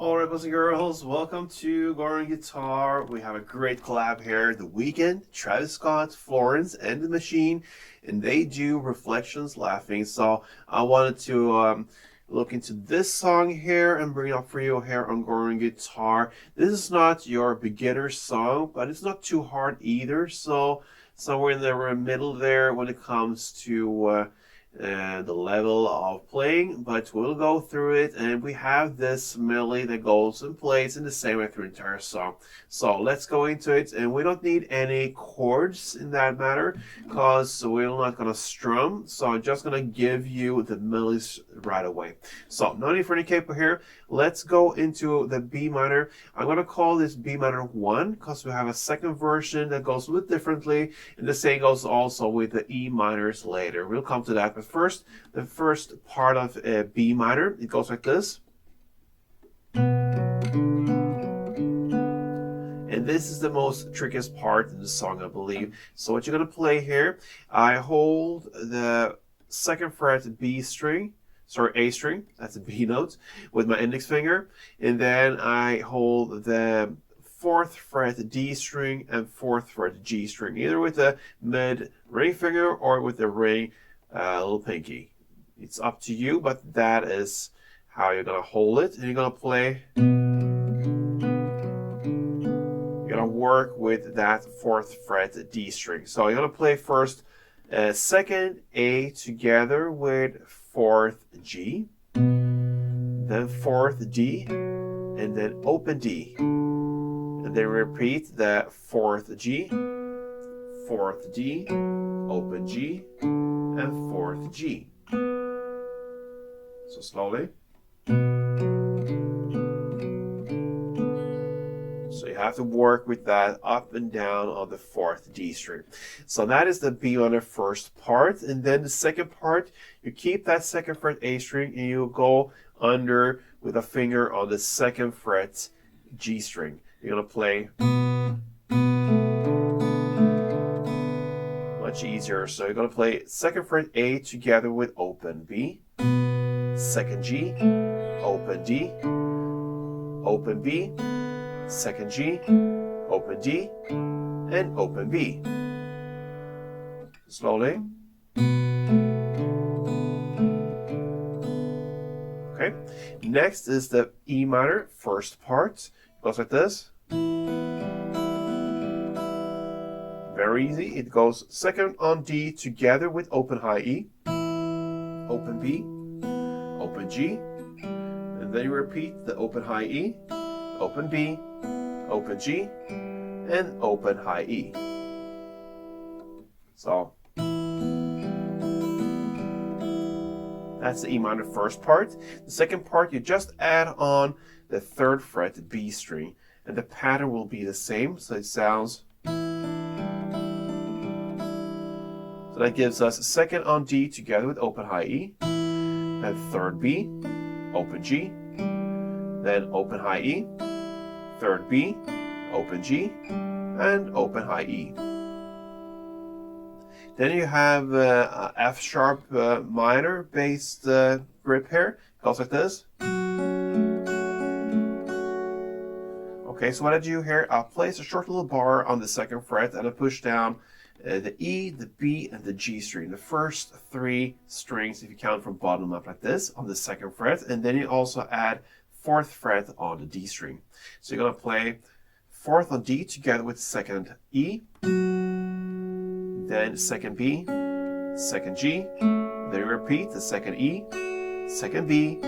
Alright, boys and girls, welcome to Going Guitar. We have a great collab here. The Weeknd, Travis Scott, Florence and The Machine, and they do Reflections Laughing. So I wanted to look into this song here and bring it up for you here on Going Guitar. This is not your beginner song, but it's not too hard either. So somewhere in the middle there when it comes to the level of playing, but we'll go through it, and we have this melody that goes and plays in the same way through the entire song. So let's go into it, and we don't need any chords in that matter because we're not gonna strum, so I'm just gonna give you the melodies right away. So no need for any capo here. Let's go into the B minor. I'm gonna call this B minor 1 because we have a second version that goes a little bit differently, and the same goes also with the E minors later. We'll come to that. But first, the first part of B minor, it goes like this. And this is the most trickiest part in the song, I believe. So what you're going to play here, I hold the second fret B string, sorry, A string, that's a B note, with my index finger. And then I hold the fourth fret D string and fourth fret G string, either with the mid ring finger or with the ring little pinky. It's up to you, but that is how you're gonna hold it, and you're gonna play. You're gonna work with that fourth fret D string. So you're gonna play first second A together with fourth G, then fourth D, and then open D, and then repeat the fourth G, fourth D, open G, and fourth G. So slowly. So you have to work with that up and down on the fourth D string. So that is the B minor first part, and then the second part, you keep that second fret A string and you go under with a finger on the second fret G string. You're gonna play much easier. So you're going to play second fret A together with open B, second G, open D, open B, second G, open D, and open B. Slowly. Okay. Next is the E minor first part. It goes like this. Very easy. It goes second on D together with open high E, open B, open G, and then you repeat the open high E, open B, open G, and open high E. So that's the E minor first part. The second part, you just add on the third fret B string, and the pattern will be the same. So it sounds. That gives us second on D together with open high E, then third B, open G, then open high E, third B, open G, and open high E. Then you have F sharp minor based grip here. It goes like this. Okay, so what I do here, I'll place a short little bar on the second fret and I push down the E, the B, and the G string. The first three strings, if you count from bottom up like this, on the second fret, and then you also add fourth fret on the D string. So you're going to play fourth on D together with second E, then second B, second G, then you repeat the second E, second B,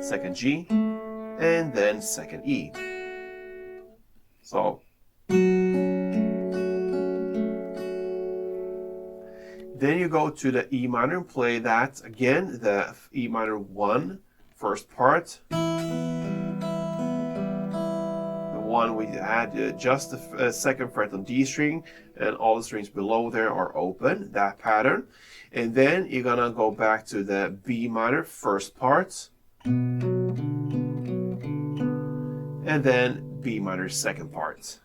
second G, and then second E. So then you go to the E minor and play that again, the E minor 1 first part. The one we had just the second fret on D string, and all the strings below there are open, that pattern. And then you're gonna go back to the B minor first part, and then B minor second part.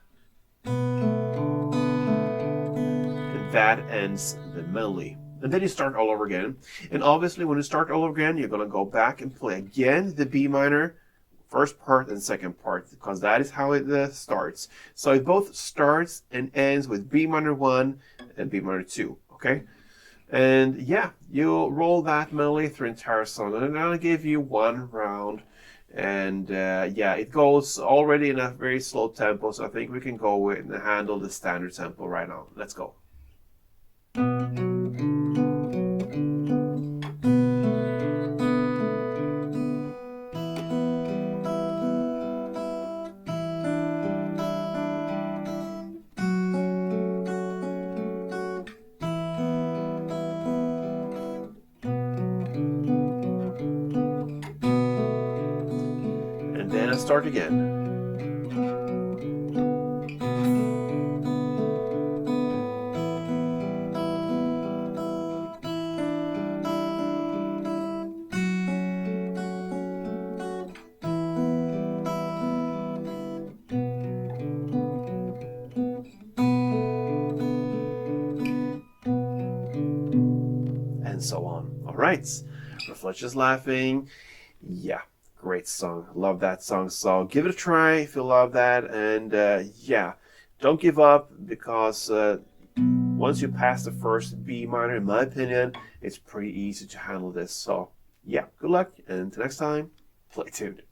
That ends the melody. And then you start all over again. And obviously when you start all over again, you're going to go back and play again the B minor first part and second part, because that is how it starts. So it both starts and ends with B minor 1 and B minor 2, okay? And yeah, you'll roll that melody through the entire song. And I'm gonna give you one round. And yeah, it goes already in a very slow tempo, so I think we can go with and handle the standard tempo right now. Let's go. And then I start again. And so on. All right. Reflections Laughing. Yeah, great song. Love that song. So give it a try if you love that. And yeah, don't give up, because once you pass the first B minor, in my opinion, it's pretty easy to handle this. So yeah, good luck. And until next time, play tuned.